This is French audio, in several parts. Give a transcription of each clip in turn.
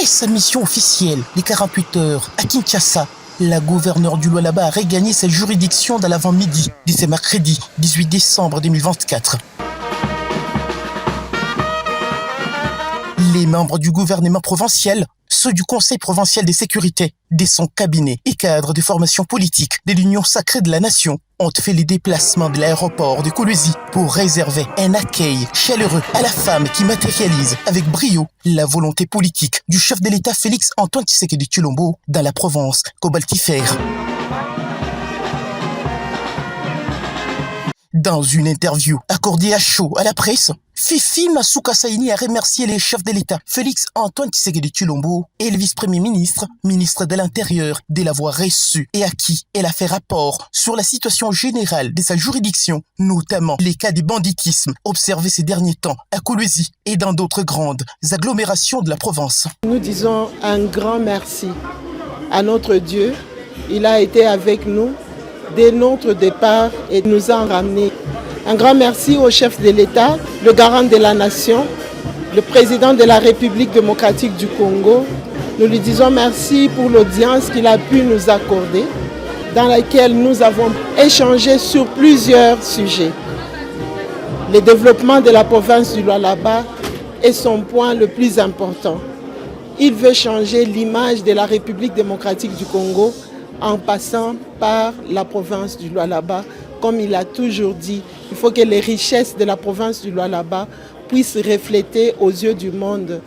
Après sa mission officielle, les 48 heures à Kinshasa, la gouverneure du Lualaba a regagné sa juridiction dans l'avant-midi de ce mercredi 18 décembre 2024. Les membres du gouvernement provincial, ceux du Conseil provincial de sécurité, de son cabinet et cadres de formation politique de l'Union sacrée de la nation ont fait les déplacements de l'aéroport de Kolwezi pour réserver un accueil chaleureux à la femme qui matérialise avec brio la volonté politique du chef de l'État Félix Antoine Tshisekedi Tshilombo dans la province cobaltifère. Dans une interview accordée à chaud à la presse, Fifi Masuka Saini a remercié les chefs de l'État, Félix Antoine Tshisekedi Tshilombo et le vice-premier ministre, ministre de l'Intérieur, de l'avoir reçu et à qui elle a fait rapport sur la situation générale de sa juridiction, notamment les cas de banditisme observés ces derniers temps à Kolwezi et dans d'autres grandes agglomérations de la province. Nous disons un grand merci à notre Dieu. Il a été avec nous dès notre départ et nous a ramenés. Un grand merci au chef de l'État, le garant de la nation, le président de la République démocratique du Congo. Nous lui disons merci pour l'audience qu'il a pu nous accorder, dans laquelle nous avons échangé sur plusieurs sujets. Le développement de la province du Lualaba est son point le plus important. Il veut changer l'image de la République démocratique du Congo en passant par la province du Lualaba. Comme il a toujours dit, il faut que les richesses de la province du Lualaba puissent refléter aux yeux du monde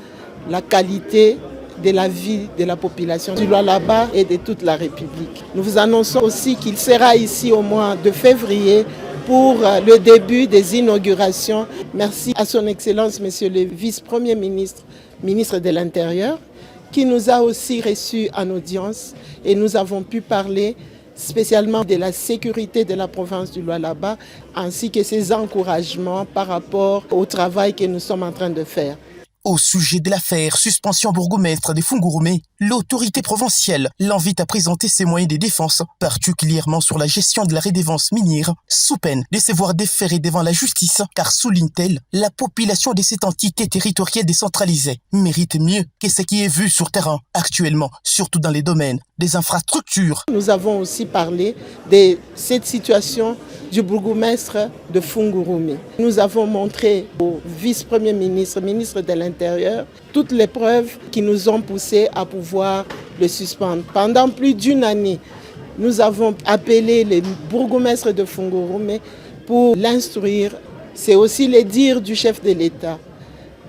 la qualité de la vie de la population du Lualaba et de toute la République. Nous vous annonçons aussi qu'il sera ici au mois de février pour le début des inaugurations. Merci à son Excellence, Monsieur le Vice-Premier ministre, ministre de l'Intérieur, qui nous a aussi reçus en audience et nous avons pu parler spécialement de la sécurité de la province du Lualaba ainsi que ses encouragements par rapport au travail que nous sommes en train de faire. Au sujet de l'affaire suspension bourgmestre de Fungurume, l'autorité provinciale l'invite à présenter ses moyens de défense, particulièrement sur la gestion de la redevance minière, sous peine de se voir déféré devant la justice, car souligne-t-elle, la population de cette entité territoriale décentralisée mérite mieux que ce qui est vu sur terrain actuellement, surtout dans les domaines des infrastructures. Nous avons aussi parlé de cette situation du bourgmestre de Fungurume. Nous avons montré au vice-premier ministre, ministre de l'Intérieur, toutes les preuves qui nous ont poussé à pouvoir le suspendre. Pendant plus d'une année, nous avons appelé les bourgmestres de Fungurume pour l'instruire. C'est aussi le dire du chef de l'État.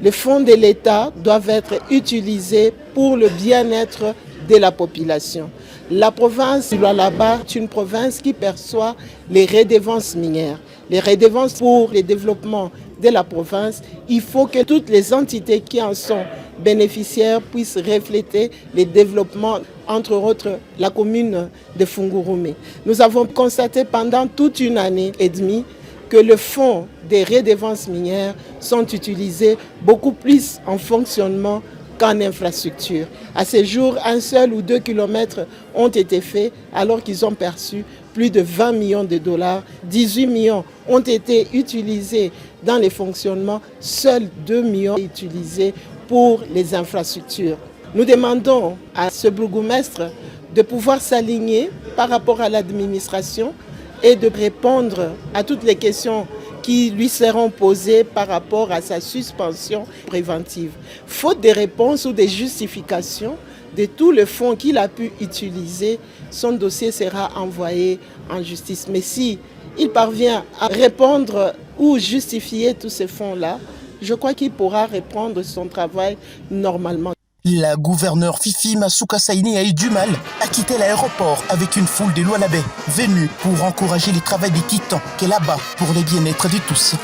Les fonds de l'État doivent être utilisés pour le bien-être de la population. La province du Lualaba est une province qui perçoit les redevances minières. Les redevances pour le développement de la province, il faut que toutes les entités qui en sont bénéficiaires puissent refléter les développements, entre autres la commune de Fungurume. Nous avons constaté pendant toute une année et demie que le fonds des redevances minières sont utilisés beaucoup plus en fonctionnement qu'en infrastructure. À ce jour, 1 seul ou 2 kilomètres ont été faits alors qu'ils ont perçu plus de 20 millions de dollars. 18 millions ont été utilisés dans les fonctionnements, seuls 2 millions utilisés pour les infrastructures. Nous demandons à ce bourgmestre de pouvoir s'aligner par rapport à l'administration et de répondre à toutes les questions qui lui seront posées par rapport à sa suspension préventive. Faute de réponses ou de justifications de tous les fonds qu'il a pu utiliser, son dossier sera envoyé en justice. Mais si il parvient à répondre ou justifier tous ces fonds-là, je crois qu'il pourra reprendre son travail normalement. La gouverneure Fifi Masuka Saini a eu du mal à quitter l'aéroport avec une foule de Lualabais venus pour encourager le travail des titans qu'elle abat pour le bien-être de tous.